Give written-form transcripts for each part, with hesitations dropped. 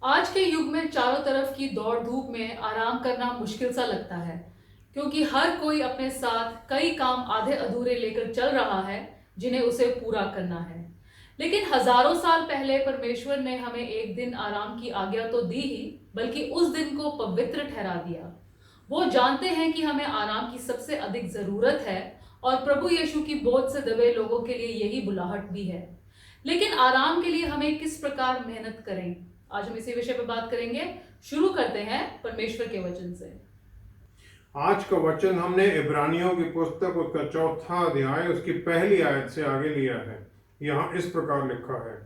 आज के युग में चारों तरफ की दौड़ धूप में आराम करना मुश्किल सा लगता है, क्योंकि हर कोई अपने साथ कई काम आधे अधूरे लेकर चल रहा है जिन्हें उसे पूरा करना है। लेकिन हजारों साल पहले परमेश्वर ने हमें एक दिन आराम की आज्ञा तो दी ही, बल्कि उस दिन को पवित्र ठहरा दिया। वो जानते हैं कि हमें आराम की सबसे अधिक जरूरत है, और प्रभु यीशु की बोझ से दबे लोगों के लिए यही बुलाहट भी है। लेकिन आराम के लिए हमें किस प्रकार मेहनत करें, आज हम इसी विषय पर बात करेंगे। शुरू करते हैं परमेश्वर के वचन से। आज का वचन हमने इब्रानियों की पुस्तक उसका चौथा अध्याय उसकी पहली आयत से आगे लिया है। यहाँ इस प्रकार लिखा है,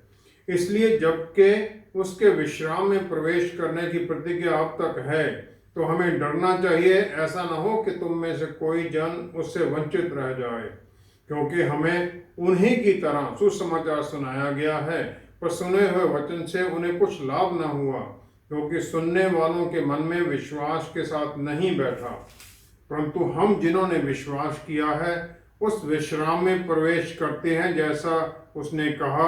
इसलिए जबकि उसके विश्राम में प्रवेश करने की प्रतिज्ञा अब तक है, तो हमें डरना चाहिए, ऐसा न हो कि तुम में से कोई जन उससे वंचित रह जाए। क्योंकि हमें उन्हीं की तरह सुसमाचार सुनाया गया है, पर सुने हुए वचन से उन्हें कुछ लाभ न हुआ, क्योंकि सुनने वालों के मन में विश्वास के साथ नहीं बैठा। परंतु हम जिन्होंने विश्वास किया है उस विश्राम में प्रवेश करते हैं, जैसा उसने कहा,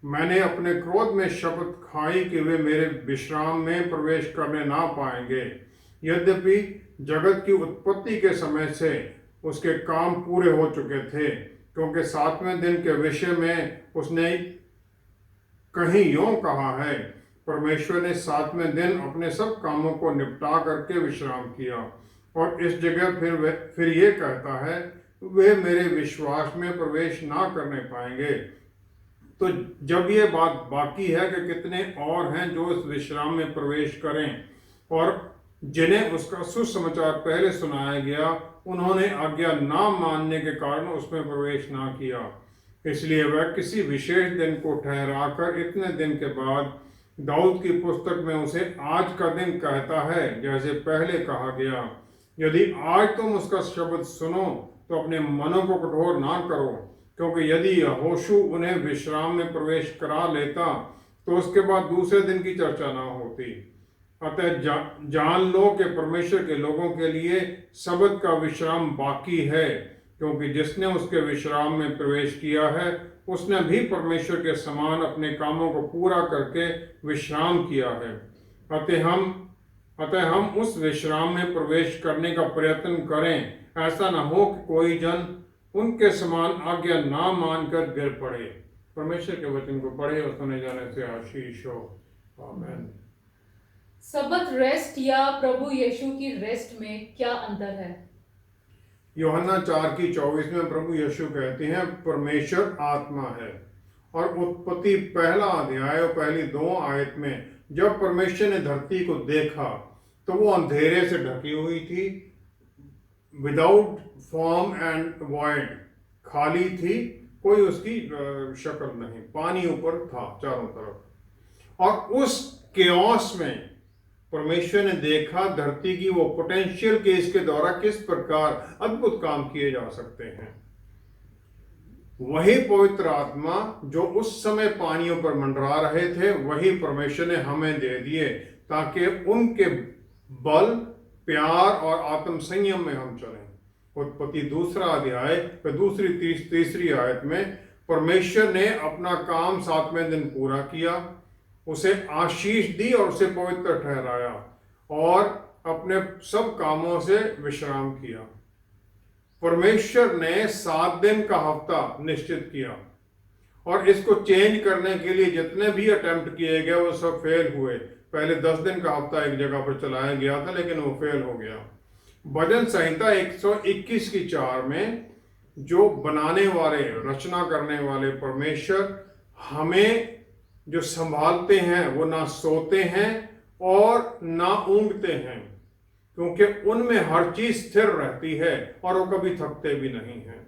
मैंने अपने क्रोध में शपथ खाई कि वे मेरे विश्राम में प्रवेश करने ना पाएंगे। यद्यपि जगत की उत्पत्ति के समय से उसके काम पूरे हो चुके थे, क्योंकि सातवें दिन के विषय में उसने कहीं यूं कहा है, परमेश्वर ने सातवें दिन अपने सब कामों को निपटा करके विश्राम किया। और इस जगह फिर ये कहता है, वे मेरे विश्वास में प्रवेश ना करने पाएंगे। तो जब ये बात बाकी है कि कितने और हैं जो इस विश्राम में प्रवेश करें, और जिन्हें उसका सुसमाचार पहले सुनाया गया उन्होंने आज्ञा ना मानने के कारण उसमें प्रवेश ना किया। इसलिए वह किसी विशेष दिन को ठहराकर इतने दिन के बाद दाऊद की पुस्तक में उसे आज का दिन कहता है, जैसे पहले कहा गया, यदि आज तुम उसका शब्द सुनो तो अपने मनों को कठोर ना करो, क्योंकि यदि यहोशू उन्हें विश्राम में प्रवेश करा लेता तो उसके बाद दूसरे दिन की चर्चा ना होती। अतः जान लो कि परमेश्वर के लोगों के लिए सबत का विश्राम बाकी है, क्योंकि जिसने उसके विश्राम में प्रवेश किया है उसने भी परमेश्वर के समान अपने कामों को पूरा करके विश्राम किया है। अतः हम उस विश्राम में प्रवेश करने का प्रयत्न करें, ऐसा न हो कि कोई जन उनके समान आज्ञा ना मानकर गिर पड़े। परमेश्वर के वचन को पढ़े और सुने जाने से आशीष हो। आमीन। सबत रेस्ट या प्रभु यीशु की रेस्ट में क्या अंतर है? यूहन्ना 4:24 में प्रभु यीशु कहते हैं, परमेश्वर आत्मा है। और उत्पत्ति पहला अध्याय और पहली 2 आयत में जब परमेश्वर ने धरती को देखा तो वो अंधेरे से ढकी हुई थी, विदाउट फॉर्म एंड वॉइड, खाली थी, कोई उसकी शक्ल नहीं, पानी ऊपर था चारों तरफ। और उस केओस में परमेश्वर ने देखा धरती की वो पोटेंशियल के इसके द्वारा किस प्रकार अद्भुत काम किए जा सकते हैं। वही पवित्र आत्मा जो उस समय पानियों पर मंडरा रहे थे, वही परमेश्वर ने हमें दे दिए, ताकि उनके बल, प्यार और आत्म संयम में हम चलें। उत्पत्ति 2 अध्याय तीसरी आयत में परमेश्वर ने अपना काम 7वें दिन पूरा किया, उसे आशीष दी और उसे पवित्र ठहराया और अपने सब कामों से विश्राम किया। परमेश्वर ने 7 दिन का हफ्ता निश्चित किया, और इसको चेंज करने के लिए जितने भी अटेम्प्ट किए गए वो सब फेल हुए। पहले 10 दिन का हफ्ता एक जगह पर चलाया गया था, लेकिन वो फेल हो गया। भजन संहिता 121:4 में जो बनाने वाले, रचना करने वाले परमेश्वर हमें जो संभालते हैं वो ना सोते हैं और ना ऊँघते हैं, क्योंकि उनमें हर चीज स्थिर रहती है और वो कभी थकते भी नहीं हैं।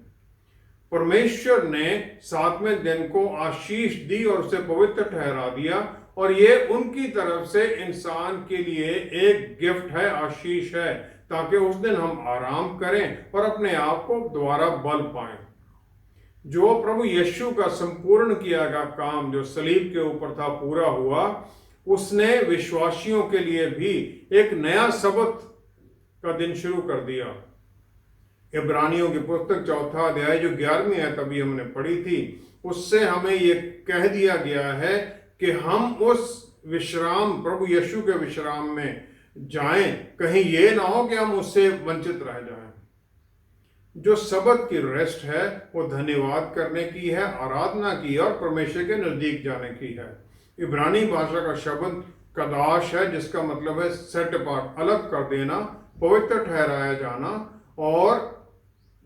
परमेश्वर ने 7वें दिन को आशीष दी और उसे पवित्र ठहरा दिया, और ये उनकी तरफ से इंसान के लिए एक गिफ्ट है, आशीष है, ताकि उस दिन हम आराम करें और अपने आप को दोबारा बल पाएं। जो प्रभु यीशु का संपूर्ण किया गया काम जो सलीब के ऊपर था पूरा हुआ, उसने विश्वासियों के लिए भी एक नया सबत का दिन शुरू कर दिया। इब्रानियों की पुस्तक 4 अध्याय जो 11वीं आयत अभी हमने पढ़ी थी, उससे हमें ये कह दिया गया है कि हम उस विश्राम, प्रभु यीशु के विश्राम में जाएं, कहीं ये ना हो कि हम उससे वंचित रह जाएं। जो सबत की रेस्ट है वो धन्यवाद करने की है, आराधना की है और परमेश्वर के नजदीक जाने की है। इब्रानी भाषा का शब्द कदाश है, जिसका मतलब है सेट अपार्ट, अलग कर देना, पवित्र ठहराया जाना। और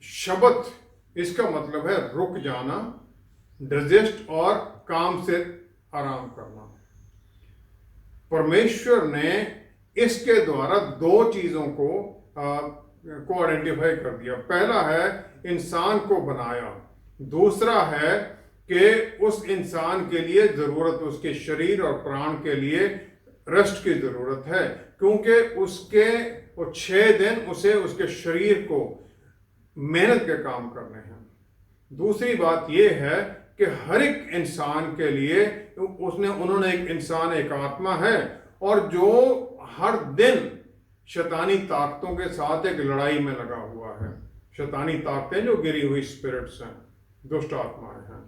शबत इसका मतलब है रुक जाना, डिजेस्ट और काम से आराम करना। परमेश्वर ने इसके द्वारा दो चीजों को आइडेंटिफाई कर दिया। पहला है इंसान को बनाया, दूसरा है कि उस इंसान के लिए जरूरत, उसके शरीर और प्राण के लिए रेस्ट की जरूरत है, क्योंकि उसके वो 6 दिन उसे उसके शरीर को मेहनत के काम करने हैं। दूसरी बात यह है कि हर एक इंसान के लिए उन्होंने एक इंसान, एक आत्मा है, और जो हर दिन शैतानी ताकतों के साथ एक लड़ाई में लगा हुआ है। शैतानी ताकतें जो गिरी हुई स्पिरिट्स हैं, दुष्ट आत्माएं हैं।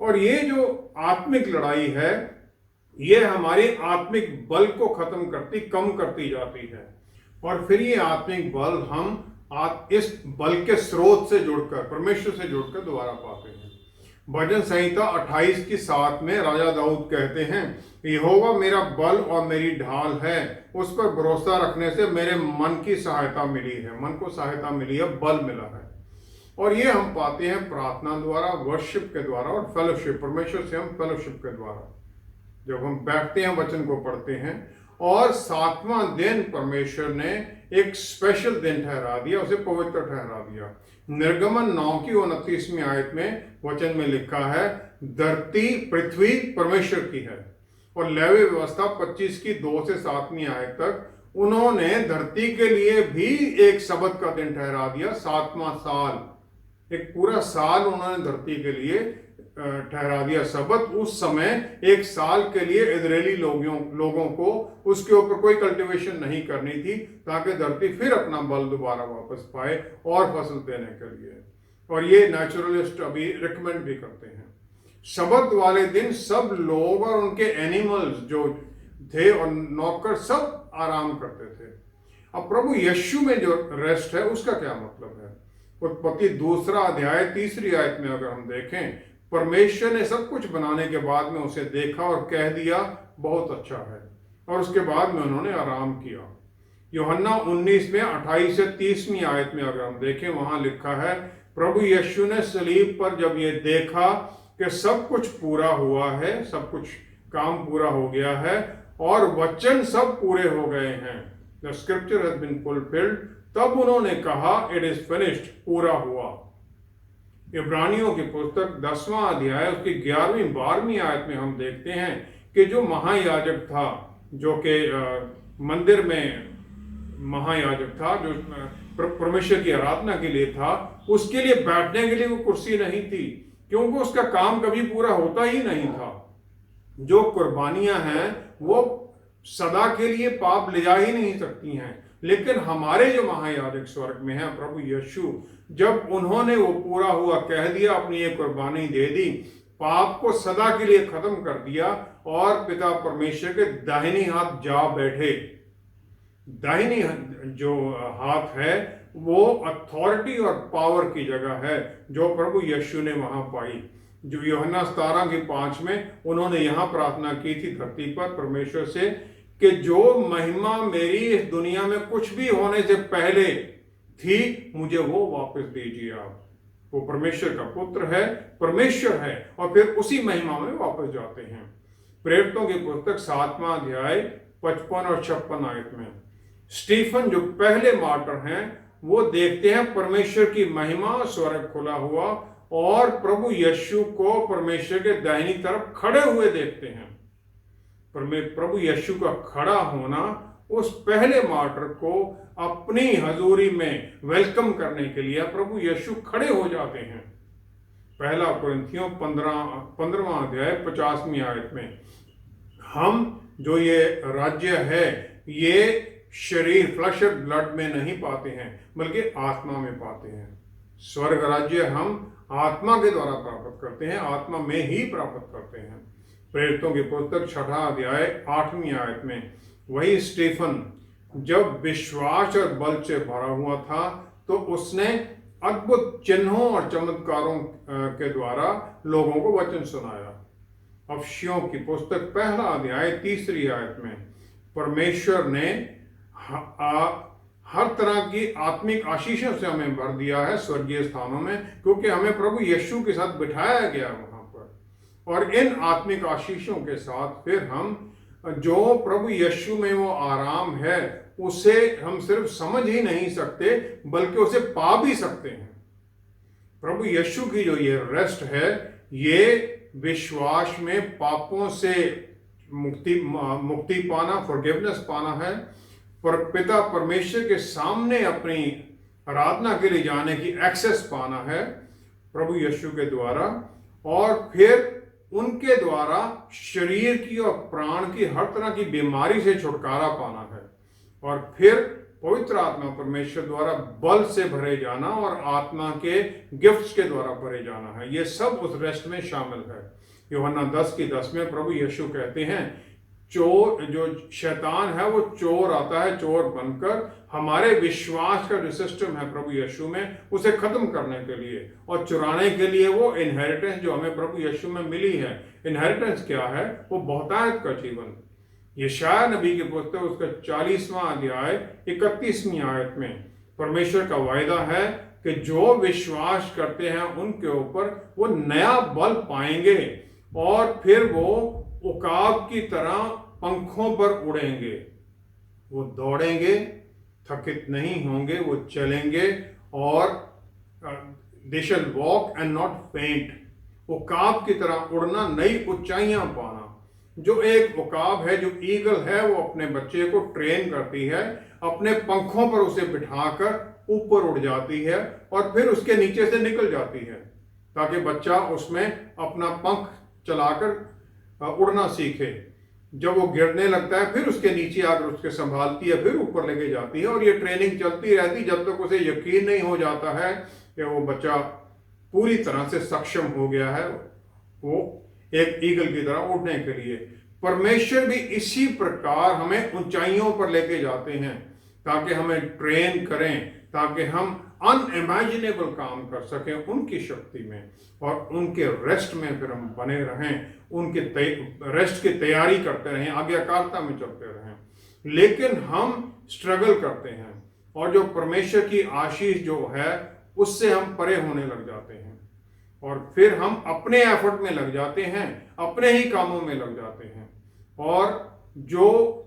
और ये जो आत्मिक लड़ाई है, ये हमारी आत्मिक बल को खत्म करती, कम करती जाती है। और फिर ये आत्मिक बल हम इस बल के स्रोत से जुड़कर, परमेश्वर से जुड़कर दोबारा पाते हैं। भजन संहिता 28:7 में राजा दाऊद कहते हैं, यहोवा मेरा बल और मेरी ढाल है, उस पर भरोसा रखने से मेरे मन की सहायता मिली है। मन को सहायता मिली है, बल मिला है। और ये हम पाते हैं प्रार्थना द्वारा, वर्शिप के द्वारा और फेलोशिप, परमेश्वर से हम फेलोशिप के द्वारा जब हम बैठते हैं, वचन को पढ़ते हैं। और 7वां दिन परमेश्वर ने एक स्पेशल दिन ठहरा दिया, उसे पवित्र ठहरा दिया। निर्गमन 9:29 आयत में वचन में लिखा है, धरती पृथ्वी परमेश्वर की है। और लेवी व्यवस्था 25:2 से 7वीं आयत तक उन्होंने धरती के लिए भी एक सबत का दिन ठहरा दिया। 7वां साल, एक पूरा साल उन्होंने धरती के लिए ठहरा दिया सबत। उस समय एक साल के लिए इजरायली लोगों को उसके ऊपर कोई कल्टीवेशन नहीं करनी थी, ताकि धरती फिर अपना बल दोबारा वापस पाए और फसल देने के लिए। और ये नेचुरलिस्ट अभी रिकमेंड भी करते हैं। सबत वाले दिन सब लोग और उनके एनिमल्स जो थे और नौकर सब आराम करते थे। अब प्रभु यीशु में जो रेस्ट है उसका क्या मतलब है? उत्पत्ति 2 आयत में अगर हम देखें, परमेश्वर ने सब कुछ बनाने के बाद में उसे देखा और कह दिया बहुत अच्छा है, और उसके बाद में उन्होंने आराम किया। यूहन्ना 19:28-30 आयत में अगर हम देखें, वहां लिखा है, प्रभु यीशु ने सलीब पर जब ये देखा कि सब कुछ पूरा हुआ है, सब कुछ काम पूरा हो गया है और वचन सब पूरे हो गए हैं, the scripture has been fulfilled, तब उन्होंने कहा इट इज फिनिश्ड, पूरा हुआ। इब्रानियों की पुस्तक 10वां अध्याय उसकी 11वीं-12वीं आयत में हम देखते हैं कि जो महायाजक था, जो कि मंदिर में महायाजक था, जो परमेश्वर की आराधना के लिए था, उसके लिए बैठने के लिए वो कुर्सी नहीं थी, क्योंकि उसका काम कभी पूरा होता ही नहीं था। जो कुर्बानियां हैं वो सदा के लिए पाप ले जा ही नहीं सकती हैं, लेकिन हमारे जो महायाजक स्वर्ग में है प्रभु यीशु, जब उन्होंने वो पूरा हुआ कह दिया, अपनी एक कुर्बानी दे दी, पाप को सदा के लिए खत्म कर दिया और पिता परमेश्वर के दाहिनी हाथ जा बैठे। दाहिनी जो हाथ है वो अथॉरिटी और पावर की जगह है, जो प्रभु यीशु ने वहां पाई। जो यूहन्ना 17:5 में उन्होंने यहां प्रार्थना की थी धरती पर परमेश्वर से कि जो महिमा मेरी इस दुनिया में कुछ भी होने से पहले थी, मुझे वो वापस दीजिए आप। वो परमेश्वर का पुत्र है, परमेश्वर है, और फिर उसी महिमा में वापस जाते हैं। प्रेरितों की पुस्तक 7वां अध्याय 55 और 56 आयत में स्टीफन जो पहले मार्टर हैं, वो देखते हैं परमेश्वर की महिमा, स्वर्ग खुला हुआ और प्रभु यीशु को परमेश्वर के दाहिनी तरफ खड़े हुए देखते हैं। प्रभु यीशु का खड़ा होना उस पहले मार्टर को अपनी हजूरी में वेलकम करने के लिए प्रभु यीशु खड़े हो जाते हैं। पहला कुरिन्थियों 15वां अध्याय 50वीं आयत में हम जो ये राज्य है ये शरीर फ्लश और ब्लड में नहीं पाते हैं, बल्कि आत्मा में पाते हैं। स्वर्ग राज्य हम आत्मा के द्वारा प्राप्त करते हैं, आत्मा में ही प्राप्त करते हैं। प्रेरितों की पुस्तक 6वां अध्याय 8वीं आयत में, वही स्टीफन जब विश्वास और बल से भरा हुआ था तो उसने अद्भुत चिन्हों और चमत्कारों के द्वारा लोगों को वचन सुनाया। अफसियों की पुस्तक 1 अध्याय 3 आयत में, परमेश्वर ने हर तरह की आत्मिक आशीषों से हमें भर दिया है स्वर्गीय स्थानों में, क्योंकि हमें प्रभु यीशु के साथ बिठाया गया वहां पर। और इन आत्मिक आशीषों के साथ फिर हम जो प्रभु यीशु में वो आराम है उसे हम सिर्फ समझ ही नहीं सकते बल्कि उसे पा भी सकते हैं। प्रभु यीशु की जो ये रेस्ट है, ये विश्वास में पापों से मुक्ति पाना, फॉरगिवनेस पाना है, पर पिता परमेश्वर के सामने अपनी आराधना के लिए जाने की एक्सेस पाना है प्रभु यीशु के द्वारा, और फिर उनके द्वारा शरीर की और प्राण की हर तरह की बीमारी से छुटकारा पाना है, और फिर पवित्र आत्मा परमेश्वर द्वारा बल से भरे जाना और आत्मा के गिफ्ट्स के द्वारा भरे जाना है। ये सब उस रेस्ट में शामिल है। यूहन्ना 10:10 में प्रभु यीशु कहते हैं, चोर जो शैतान है वो चोर आता है चोर बनकर हमारे विश्वास का जो सिस्टम है प्रभु यीशु में उसे खत्म करने के लिए और चुराने के लिए वो इनहेरिटेंस जो हमें प्रभु यीशु में मिली है। इनहेरिटेंस क्या है? वो बहुतायत का जीवन। यशायाह नबी की पुस्तक उसका 40वां अध्याय 31वीं आयत में परमेश्वर का वायदा है कि जो विश्वास करते हैं उनके ऊपर वो नया बल पाएंगे और फिर वो उकाब की तरह पंखों पर उड़ेंगे। वो दौड़ेंगे, थकित नहीं होंगे, वो चलेंगे और दे शैल वॉक एंड नॉट फेंट। उकाब की तरह उड़ना, नई ऊंचाइयां पाना। जो एक उकाब है, जो ईगल है, वो अपने बच्चे को ट्रेन करती है, अपने पंखों पर उसे बिठाकर ऊपर उड़ जाती है और फिर उसके नीचे से निकल जाती है ताकि बच्चा उसमें अपना पंख चलाकर उड़ना सीखे। जब वो गिरने लगता है फिर उसके नीचे आकर उसके संभालती है, फिर ऊपर लेके जाती है, और ये ट्रेनिंग चलती रहती जब तक उसे यकीन नहीं हो जाता है कि वो बच्चा पूरी तरह से सक्षम हो गया है वो एक ईगल की तरह उड़ने के लिए। परमेश्वर भी इसी प्रकार हमें ऊंचाइयों पर लेके जाते हैं ताकि हमें ट्रेन करें, ताकि हम अनइमेजिनेबल काम कर सकें उनकी शक्ति में, और उनके रेस्ट में फिर हम बने रहें, उनके रेस्ट की तैयारी करते रहें, आज्ञाकारिता में चलते रहें। लेकिन हम स्ट्रगल करते हैं और जो परमेश्वर की आशीष जो है उससे हम परे होने लग जाते हैं, और फिर हम अपने एफर्ट में लग जाते हैं, अपने ही कामों में लग जाते हैं, और जो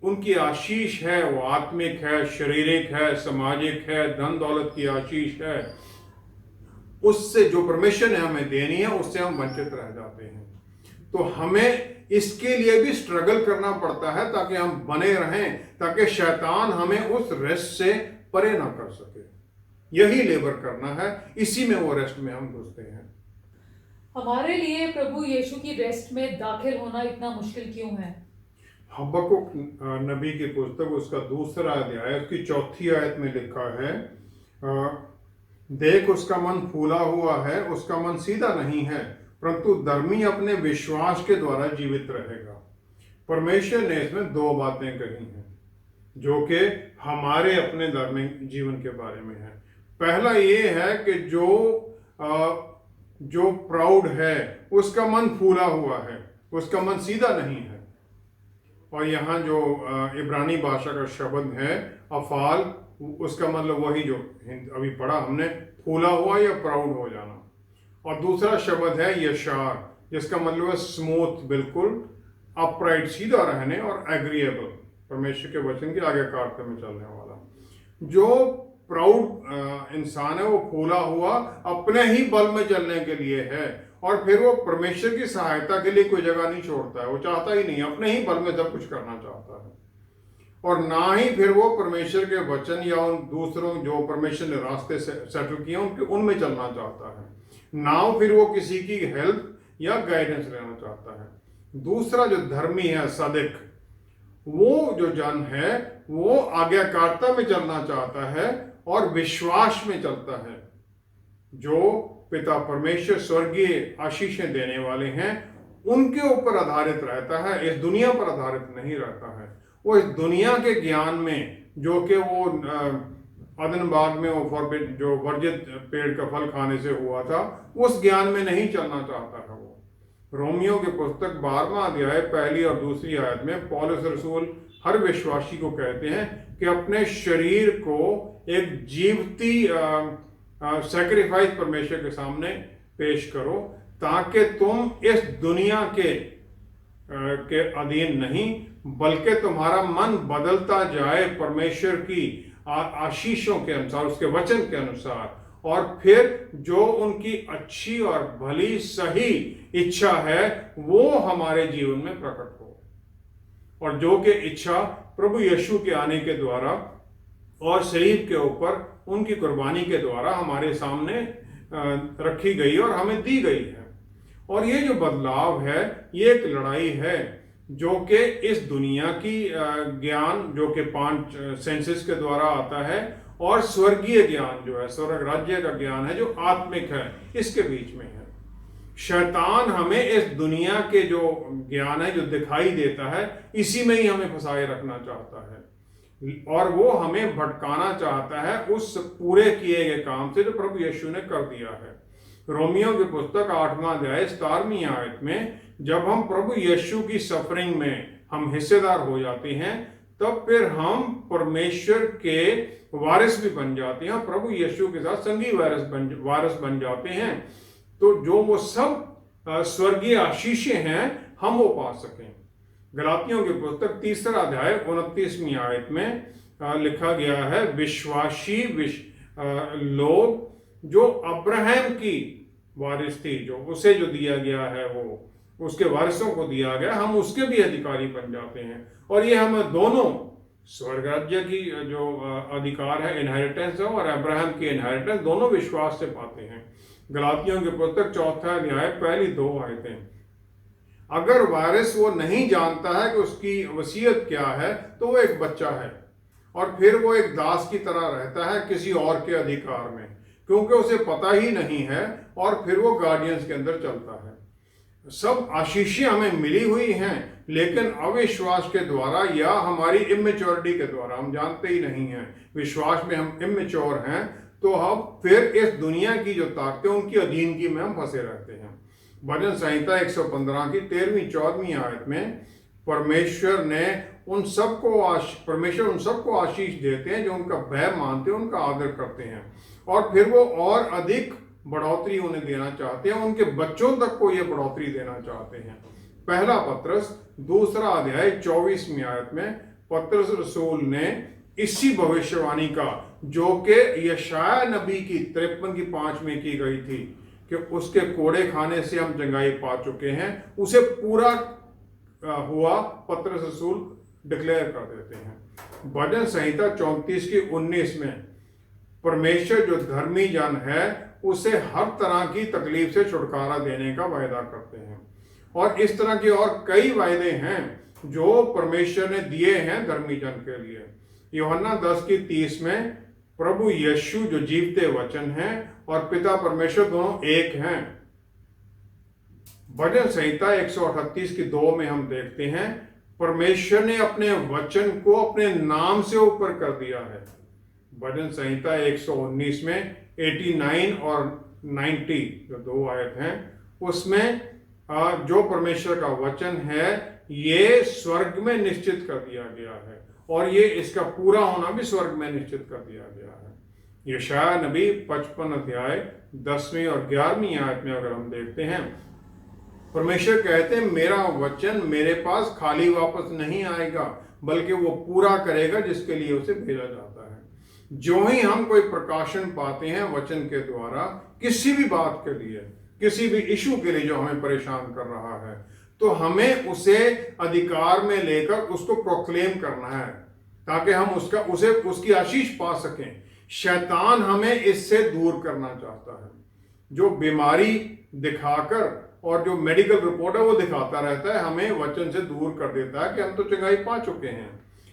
उनकी आशीष है वो आत्मिक है, शारीरिक है, सामाजिक है, धन दौलत की आशीष है, उससे जो परमेश्वर ने हमें देनी है उससे हम वंचित रह जाते हैं। तो हमें इसके लिए भी स्ट्रगल करना पड़ता है ताकि हम बने रहें, ताकि शैतान हमें उस रेस्ट से परे ना कर सके। यही लेबर करना है, इसी में वो रेस्ट में हम घुसते हैं। हमारे लिए प्रभु यीशु की रेस्ट में दाखिल होना इतना मुश्किल क्यों है? हबक्कुक नबी की पुस्तक उसका 2 अध्याय उसकी 4 आयत में लिखा है, देख उसका मन फूला हुआ है, उसका मन सीधा नहीं है, परंतु धर्मी अपने विश्वास के द्वारा जीवित रहेगा। परमेश्वर ने इसमें 2 बातें कही हैं जो कि हमारे अपने धार्मिक जीवन के बारे में है। पहला ये है कि जो प्राउड है उसका मन फूला हुआ है, उसका मन सीधा नहीं है। और यहाँ जो इब्रानी भाषा का शब्द है अफाल, उसका मतलब वही जो अभी पढ़ा हमने, फूला हुआ या प्राउड हो जाना। और दूसरा शब्द है यशार, जिसका मतलब है स्मूथ, बिल्कुल अपराइट, सीधा रहने, और एग्रीएबल, परमेश्वर के वचन की आज्ञाकारिता में चलने वाला। जो प्राउड इंसान है वो फूला हुआ अपने ही बल में चलने के लिए है, और फिर वो परमेश्वर की सहायता के लिए कोई जगह नहीं छोड़ता है, वो चाहता ही नहीं, अपने ही बल में सब कुछ करना चाहता है, और ना ही फिर वो परमेश्वर के वचन या उन दूसरों जो परमेश्वर ने रास्ते सेटल किए उनमें चलना चाहता है, ना फिर वो किसी की हेल्प या गाइडेंस लेना चाहता है। दूसरा जो धर्मी है सदिक, वो जो जन है वो आज्ञाकारिता में चलना चाहता है और विश्वास में चलता है। जो पिता परमेश्वर स्वर्गीय आशीषें देने वाले हैं उनके ऊपर आधारित रहता है, इस दुनिया पर आधारित नहीं रहता है। वो इस दुनिया के ज्ञान में, जो कि वो अदन बाग में वो फॉरबिड, जो वर्जित पेड़ का फल खाने से हुआ था, उस ज्ञान में नहीं चलना चाहता है वो। रोमियो की पुस्तक 12वां अध्याय 1 और 2 आयत में पौलुस रसूल हर विश्वासी को कहते हैं कि अपने शरीर को एक जीवती सैक्रिफाइस परमेश्वर के सामने पेश करो, ताकि तुम इस दुनिया के अधीन नहीं, बल्कि तुम्हारा मन बदलता जाए परमेश्वर की आशीषों के अनुसार, उसके वचन के अनुसार, और फिर जो उनकी अच्छी और भली सही इच्छा है वो हमारे जीवन में प्रकट हो। और जो कि इच्छा प्रभु यीशु के आने के द्वारा और शरीर के ऊपर उनकी कुर्बानी के द्वारा हमारे सामने रखी गई और हमें दी गई है। और ये जो बदलाव है, ये एक लड़ाई है जो कि इस दुनिया की ज्ञान, जो कि 5 सेंसेस के द्वारा आता है, और स्वर्गीय ज्ञान जो है, स्वर्ग राज्य का ज्ञान है जो आत्मिक है, इसके बीच में है। शैतान हमें इस दुनिया के जो ज्ञान है, जो दिखाई देता है, इसी में ही हमें फंसाए रखना चाहता है, और वो हमें भटकाना चाहता है उस पूरे किए गए काम से जो प्रभु यीशु ने कर दिया है। रोमियो की पुस्तक 8वां अध्याय 17वीं आयत में जब हम प्रभु यीशु की सफरिंग में हम हिस्सेदार हो जाते हैं, तब फिर हम परमेश्वर के वारिस भी बन जाते हैं, प्रभु यीशु के साथ संगी वारिस बन जाते हैं। तो जो वो सब स्वर्गीय आशीषें हैं हम वो पा सकें। गलातियों की पुस्तक 3रा अध्याय 29वीं आयत में लिखा गया है, विश्वासी लोग जो अब्राहम की वारिस थी, जो उसे जो दिया गया है, वो उसके वारिसों को दिया गया, हम उसके भी अधिकारी बन जाते हैं। और ये हम दोनों स्वर्ग राज्य की जो अधिकार है, इनहेरिटेंस है, और अब्राहम की इनहेरिटेंस, दोनों विश्वास से पाते हैं। गलातियों की पुस्तक 4था अध्याय पहली 2 आयतें। अगर वारिस वो नहीं जानता है कि उसकी वसीयत क्या है, तो वो एक बच्चा है, और फिर वो एक दास की तरह रहता है किसी और के अधिकार में, क्योंकि उसे पता ही नहीं है, और फिर वो गार्डियंस के अंदर चलता है। सब आशीषें हमें मिली हुई हैं, लेकिन अविश्वास के द्वारा या हमारी इमेच्योरिटी के द्वारा, हम जानते ही नहीं हैं, विश्वास में हम इमेच्योर हैं, तो हम फिर इस दुनिया की जो ताकतें, उनकी अधीनगी में हम फंसे रहते हैं। भजन संहिता 115 की 13वीं-14वीं आयत में परमेश्वर उन सबको आशीष देते हैं जो उनका भय मानते हैं, उनका आदर करते हैं, और फिर वो और अधिक बढ़ोतरी उन्हें देना चाहते हैं, उनके बच्चों तक को ये बढ़ोतरी देना चाहते हैं। पहला पत्रस 2रा अध्याय 24वीं आयत में पत्रस रसूल ने इसी भविष्यवाणी का, जो कि यशाया नबी की 53 की 5 में की गई थी कि उसके कोड़े खाने से हम चंगाई पा चुके हैं, उसे पूरा हुआ पत्रस रसूल डिक्लेयर कर देते हैं। भजन संहिता 34 की 19 में परमेश्वर जो धर्मी जन है उसे हर तरह की तकलीफ से छुटकारा देने का वायदा करते हैं। और इस तरह के और कई वायदे हैं जो परमेश्वर ने दिए हैं धर्मी जन के लिए। यूहन्ना 10 की 30 में प्रभु यीशु जो जीवते वचन हैं और पिता परमेश्वर दोनों एक हैं। भजन संहिता 138 की 2 में हम देखते हैं, परमेश्वर ने अपने वचन को अपने नाम से ऊपर कर दिया है। भजन संहिता 119 में 89 और 90 जो 2 आयत हैं, उसमें जो परमेश्वर का वचन है ये स्वर्ग में निश्चित कर दिया गया है, और ये इसका पूरा होना भी स्वर्ग में निश्चित कर दिया गया है। यशाया नबी 55 अध्याय 10वीं और 11वीं आयत में अगर हम देखते हैं, परमेश्वर कहते हैं मेरा वचन मेरे पास खाली वापस नहीं आएगा, बल्कि वो पूरा करेगा जिसके लिए उसे भेजा जाता है। जो ही हम कोई प्रकाशन पाते हैं वचन के द्वारा किसी भी बात के लिए, किसी भी इशू के लिए जो हमें परेशान कर रहा है, तो हमें उसे अधिकार में लेकर उसको प्रोक्लेम करना है, ताकि हम उसकी आशीष पा सकें। शैतान हमें इससे दूर करना चाहता है। जो बीमारी दिखाकर और जो मेडिकल रिपोर्ट है वो दिखाता रहता है, हमें वचन से दूर कर देता है कि हम तो चंगाई पा चुके हैं।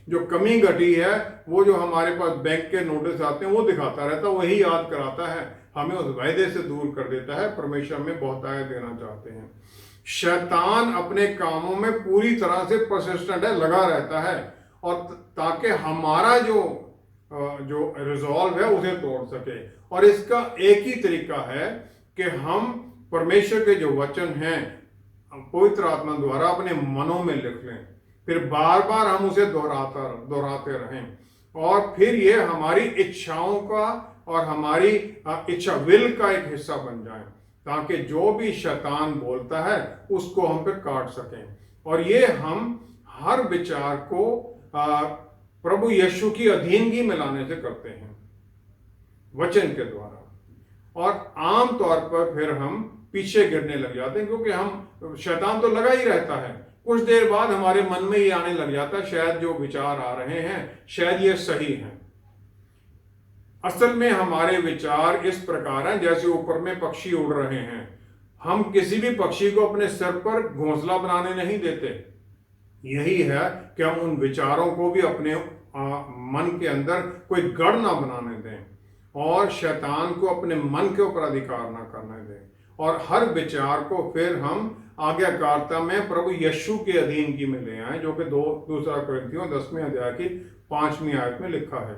जो कमी घटी है वो जो हमारे पास बैंक के नोटिस आते हैं वो दिखाता रहता है, वही याद कराता है, हमें उस वायदे से दूर कर देता है। परमेश्वर हमें बहुतायत देना चाहते हैं। शैतान अपने कामों में पूरी तरह से परसिस्टेंट है, लगा रहता है, और ताकि हमारा जो रिजॉल्व है उसे तोड़ सके। और इसका एक ही तरीका है कि हम परमेश्वर के जो वचन हैं पवित्र आत्मा द्वारा अपने मनों में लिख लें, फिर बार बार हम उसे दोहराते रहें, और फिर ये हमारी इच्छाओं का और हमारी इच्छा विल का एक हिस्सा बन जाए, ताकि जो भी शैतान बोलता है उसको हम पे काट सकें। और ये हम हर विचार को प्रभु यीशु की अधीनगी में लाने से करते हैं वचन के द्वारा, और आम तौर पर फिर हम पीछे गिरने लग जाते हैं, क्योंकि हम शैतान तो लगा ही रहता है। कुछ देर बाद हमारे मन में ये आने लग जाता है शायद जो विचार आ रहे हैं शायद ये सही हैं। असल में हमारे विचार इस प्रकार हैं जैसे ऊपर में पक्षी उड़ रहे हैं। हम किसी भी पक्षी को अपने सर पर घोंसला बनाने नहीं देते। यही है कि हम उन विचारों को भी अपने मन के अंदर कोई गढ़ ना बनाने दें, और शैतान को अपने मन के ऊपर अधिकार ना करने दें, और हर विचार को फिर हम आज्ञाकारिता में प्रभु यीशु के अधीनगी में ले आए, जो कि दूसरा कुरिन्थियों 10वें अध्याय की 5वीं आयत में लिखा है।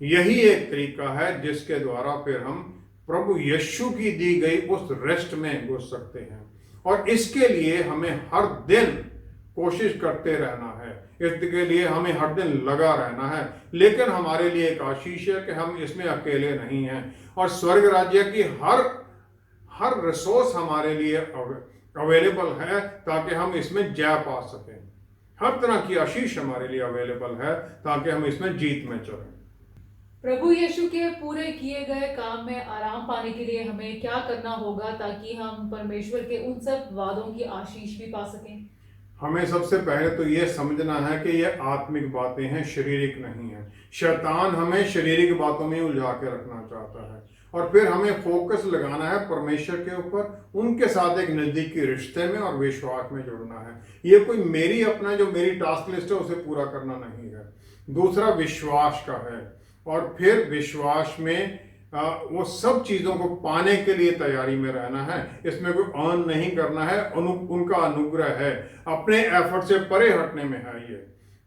यही एक तरीका है जिसके द्वारा फिर हम प्रभु यीशु की दी गई उस रेस्ट में घुस सकते हैं, और इसके लिए हमें हर दिन कोशिश करते रहना है, इसके लिए हमें हर दिन लगा रहना है। लेकिन हमारे लिए एक आशीष है कि हम इसमें अकेले नहीं हैं, और स्वर्ग राज्य की हर रिसोर्स हमारे लिए अवेलेबल है, ताकि हम इसमें जय पा सकें। हर तरह की आशीष हमारे लिए अवेलेबल है, ताकि हम इसमें जीत में चलें। प्रभु यीशु के पूरे किए गए काम में आराम पाने के लिए हमें क्या करना होगा ताकि हम परमेश्वर के उन सब वादों की आशीष भी पा सकें? हमें सबसे पहले तो ये समझना है कि ये आत्मिक बातें हैं, शारीरिक नहीं है। शैतान हमें शारीरिक बातों में उलझा के रखना चाहता है, और फिर हमें फोकस लगाना है परमेश्वर के ऊपर, उनके साथ एक नजदीकी रिश्ते में और विश्वास में जुड़ना है। ये कोई मेरी टास्क लिस्ट है उसे पूरा करना नहीं है। दूसरा विश्वास का है, और फिर विश्वास में वो सब चीजों को पाने के लिए तैयारी में रहना है। इसमें कोई अर्न नहीं करना है, उनका अनुग्रह है, अपने एफर्ट से परे हटने में है ये।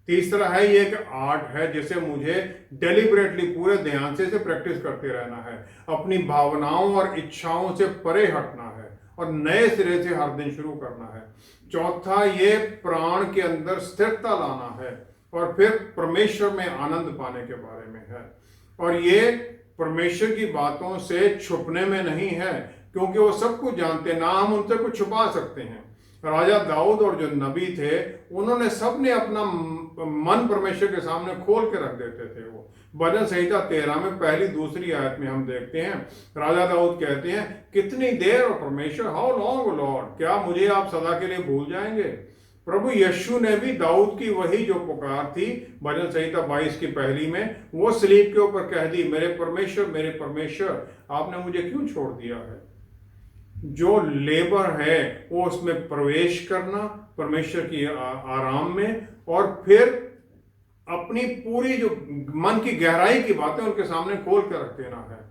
तीसरा है ये एक आर्ट है जिसे मुझे डेलिबरेटली पूरे ध्यान से प्रैक्टिस करते रहना है, अपनी भावनाओं और इच्छाओं से परे हटना है और नए सिरे से हर दिन शुरू करना है। चौथा ये प्राण के अंदर स्थिरता लाना है, और फिर परमेश्वर में आनंद पाने के बारे में है, और ये परमेश्वर की बातों से छुपने में नहीं है, क्योंकि वो सब कुछ जानते, ना हम उनसे कुछ छुपा सकते हैं। राजा दाऊद और जो नबी थे उन्होंने सबने अपना मन परमेश्वर के सामने खोल के रख देते थे। वो भजन संहिता 13 में पहली दूसरी आयत में हम देखते हैं, राजा दाऊद कहते हैं, कितनी देर परमेश्वर, हाउ लॉन्ग लॉर्ड, क्या मुझे आप सदा के लिए भूल जाएंगे? प्रभु यीशु ने भी दाऊद की वही जो पुकार थी भजन संहिता 22 की पहली में, वो सलीब के ऊपर कह दी, मेरे परमेश्वर आपने मुझे क्यों छोड़ दिया है। जो लेबर है वो उसमें प्रवेश करना परमेश्वर की आराम में, और फिर अपनी पूरी जो मन की गहराई की बातें उनके सामने खोल कर रख देना है।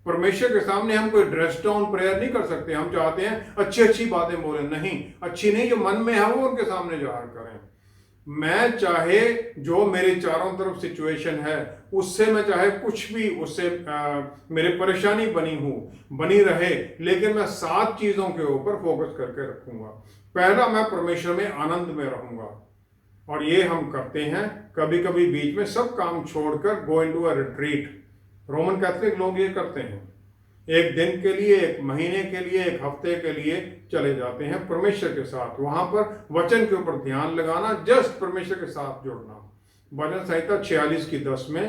परमेश्वर के सामने हम कोई ड्रेस डाउन प्रेयर नहीं कर सकते। हम चाहते हैं अच्छी बातें बोले, नहीं, अच्छी नहीं, जो मन में है वो उनके सामने जाहिर करें। मैं चाहे जो मेरे चारों तरफ सिचुएशन है उससे मैं चाहे कुछ भी उससे मेरी परेशानी बनी रहे, लेकिन मैं 7 चीजों के ऊपर फोकस करके रखूंगा। पहला, मैं परमेश्वर में आनंद में रहूंगा, और ये हम करते हैं कभी कभी बीच में सब काम छोड़कर go into a retreat. Roman Catholic लोग ये करते हैं, एक दिन के लिए, एक महीने के लिए, एक हफ्ते के लिए चले जाते हैं परमेश्वर के साथ, वहां पर वचन के ऊपर ध्यान लगाना, जस्ट परमेश्वर के साथ जुड़ना। भजन संहिता 46 की 10 में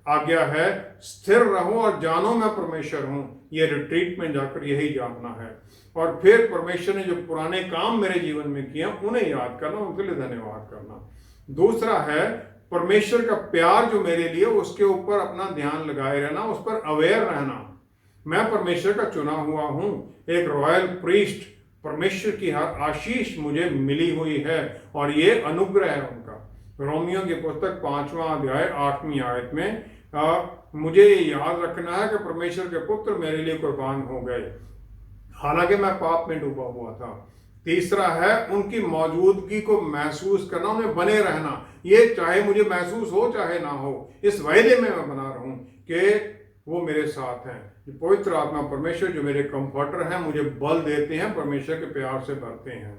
आज्ञा है, स्थिर रहो और जानो मैं परमेश्वर हूं। ये रिट्रीट में जाकर यही जानना है, और फिर परमेश्वर ने जो पुराने काम मेरे जीवन में किए उन्हें याद करना, उनके लिए धन्यवाद करना। दूसरा है परमेश्वर का प्यार जो मेरे लिए, उसके ऊपर अपना ध्यान लगाए रहना, उस पर अवेयर रहना। मैं परमेश्वर का चुना हुआ हूं, एक रॉयल प्रीस्ट, परमेश्वर की हर आशीष मुझे मिली हुई है, और ये अनुग्रह है उनका। रोमियो की पुस्तक 5वां अध्याय 8वीं आयत में मुझे याद रखना है कि परमेश्वर के पुत्र मेरे लिए कुर्बान हो गए, हालांकि मैं पाप में डूबा हुआ था। तीसरा है उनकी मौजूदगी को महसूस करना, उन्हें बने रहना। ये चाहे मुझे महसूस हो चाहे ना हो, इस वायदे में मैं बना रहूं कि वो मेरे साथ हैं। पवित्र आत्मा परमेश्वर जो मेरे कंफर्टर हैं, मुझे बल देते हैं, परमेश्वर के प्यार से भरते हैं।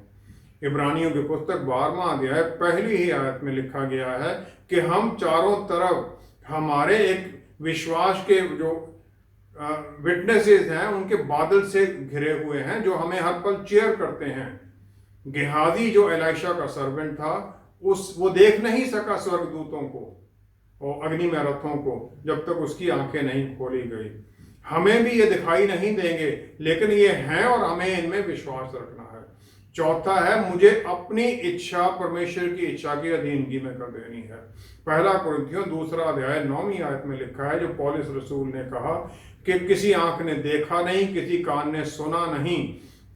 इब्रानियों की पुस्तक 12वां अध्याय पहली ही आयत में लिखा गया है कि हम चारों तरफ हमारे एक विश्वास के जो विटनेसेस हैं उनके बादल से घिरे हुए हैं, जो हमें हर पल चीयर करते हैं। गेहाजी जो एलाइशा का सर्वेंट था, वो देख नहीं सका स्वर्गदूतों को और अग्नि में रथों को जब तक उसकी आंखें नहीं खोली गई। हमें भी ये दिखाई नहीं देंगे, लेकिन ये हैं और हमें इनमें विश्वास रखना है। चौथा है मुझे अपनी इच्छा परमेश्वर की इच्छा की अधीनगी में कर देनी है। पहला कुरिन्थियों 2 अध्याय 9वीं आयत में लिखा है, जो पौलुस रसूल ने कहा कि किसी आंख ने देखा नहीं, किसी कान ने सुना नहीं,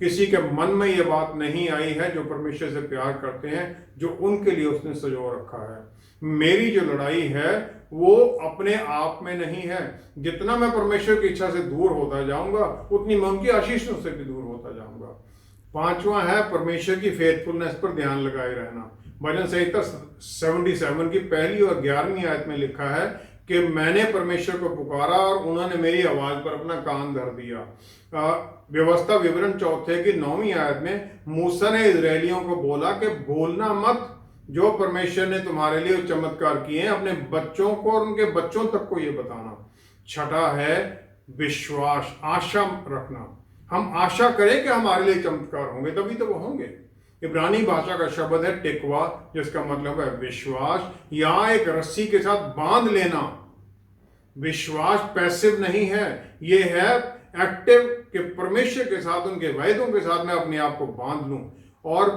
किसी के मन में ये बात नहीं आई है जो परमेश्वर से प्यार करते हैं, जो उनके लिए उसने सजो रखा है। मेरी जो लड़ाई है वो अपने आप में नहीं है। जितना मैं परमेश्वर की इच्छा से दूर होता जाऊंगा, उतनी मैं उनकी आशीषों से भी दूर होता जाऊंगा। पांचवा है परमेश्वर की फेथफुलनेस पर ध्यान लगाए रहना। भजन संहिता 77 की पहली और 11वीं आयत में लिखा है कि मैंने परमेश्वर को पुकारा और उन्होंने मेरी आवाज पर अपना कान धर दिया। व्यवस्था विवरण 4 की 9वीं आयत में मूसा ने इजरायलियों को बोला कि भूलना मत जो परमेश्वर ने तुम्हारे लिए चमत्कार किए हैं, अपने बच्चों को और उनके बच्चों तक को ये बताना। छठा है विश्वास, आशा रखना। हम आशा करें कि हमारे लिए चमत्कार होंगे, तभी तो वो होंगे। इब्रानी भाषा का शब्द है टिकवा, जिसका मतलब है विश्वास या एक रस्सी के साथ बांध लेना। विश्वास पैसिव नहीं है, ये है एक्टिव, कि परमेश्वर के साथ, उनके वायदों के साथ मैं अपने आप को बांध लूं। और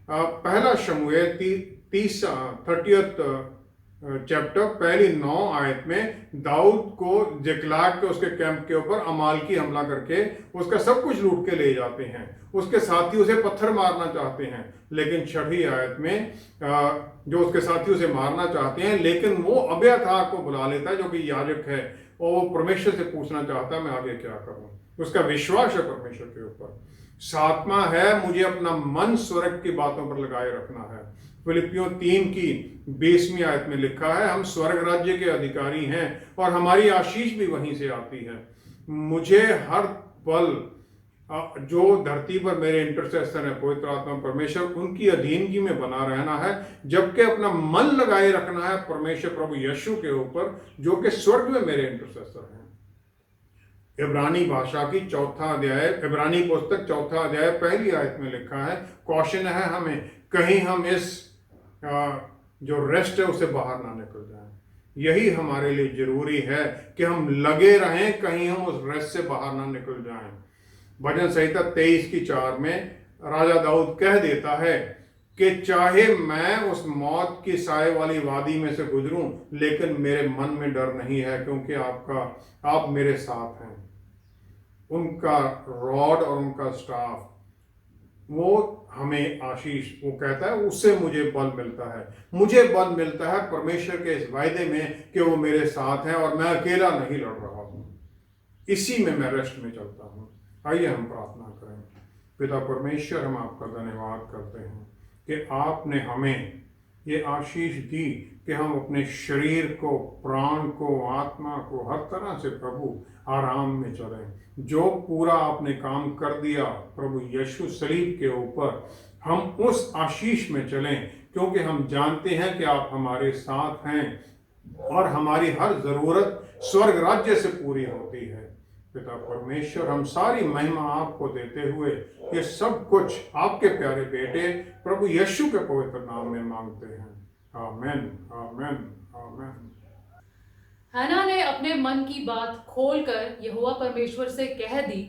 पहला शमूएल 30th चैप्टर पहली 9 आयत में दाऊद को जिकलाग के उसके कैंप के ऊपर अमालकी हमला करके उसका सब कुछ लूट के ले जाते हैं। उसके साथी उसे पत्थर मारना चाहते हैं, लेकिन 6वीं आयत में जो उसके साथी उसे मारना चाहते हैं, लेकिन वो अब्याथार को बुला लेता है जो कि याजक है, और वो परमेश्वर से पूछना चाहता है मैं आगे क्या करूं। उसका विश्वास है परमेश्वर के ऊपर। 7वां है मुझे अपना मन स्वर्ग की बातों पर लगाए रखना है। फिलिपियों 3 की 20वीं आयत में लिखा है हम स्वर्ग राज्य के अधिकारी हैं और हमारी आशीष भी वहीं से आती है। मुझे हर पल जो धरती पर मेरे इंटरसेसर है पवित्र आत्मा परमेश्वर, उनकी अधीनगी में बना रहना है, जबकि अपना मन लगाए रखना है परमेश्वर प्रभु यीशु के ऊपर, जो कि स्वर्ग में मेरे इंटरसेसर हैं। इब्रानी भाषा की 4 अध्याय, इब्रानी पुस्तक 4 अध्याय पहली आयत में लिखा है कौशन है हमें कहीं हम इस जो रेस्ट है उसे बाहर ना निकल जाएं। यही हमारे लिए जरूरी है कि हम लगे रहें, कहीं हम उस रेस्ट से बाहर ना निकल जाएं। भजन संहिता 23 की 4 में राजा दाऊद कह देता है कि चाहे मैं उस मौत की साए वाली वादी में से गुजरूं, लेकिन मेरे मन में डर नहीं है, क्योंकि आप मेरे साथ हैं। उनका रॉड और उनका स्टाफ वो हमें आशीष, वो कहता है उससे मुझे बल मिलता है। मुझे बल मिलता है परमेश्वर के इस वायदे में कि वो मेरे साथ हैं और मैं अकेला नहीं लड़ रहा हूं। इसी में मैं रेस्ट में चलता हूं। आइए हम प्रार्थना करें। पिता परमेश्वर, हम आपका धन्यवाद करते हैं कि आपने हमें ये आशीष दी कि हम अपने शरीर को, प्राण को, आत्मा को हर तरह से प्रभु आराम में चलें। जो पूरा आपने काम कर दिया प्रभु यीशु सलीब के ऊपर, हम उस आशीष में चलें, क्योंकि हम जानते हैं कि आप हमारे साथ हैं और हमारी हर जरूरत स्वर्ग राज्य से पूरी होती है। पिता परमेश्वर, हम सारी महिमा आपको देते हुए ये सब कुछ आपके प्यारे बेटे प्रभु यीशु के पवित्र नाम में मांगते हैं। आमेन, आमेन, आमेन। हन्ना ने अपने मन की बात खोलकर यहोवा परमेश्वर से कह दी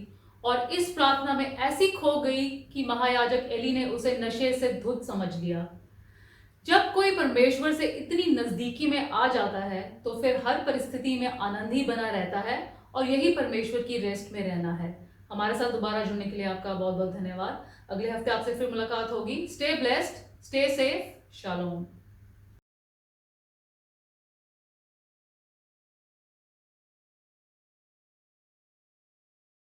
और इस प्रार्थना में ऐसी खो गई कि महायाजक एली ने उसे नशे से धुत समझ लिया। जब कोई परमेश्वर से इतनी नजदीकी में आ जाता है तो फिर हर परिस्थिति में आनंद ही बना रहता है, और यही परमेश्वर की रेस्ट में रहना है। हमारे साथ दोबारा जुड़ने के लिए आपका बहुत बहुत धन्यवाद। अगले हफ्ते आपसे फिर मुलाकात होगी। Stay blessed, stay safe, shalom.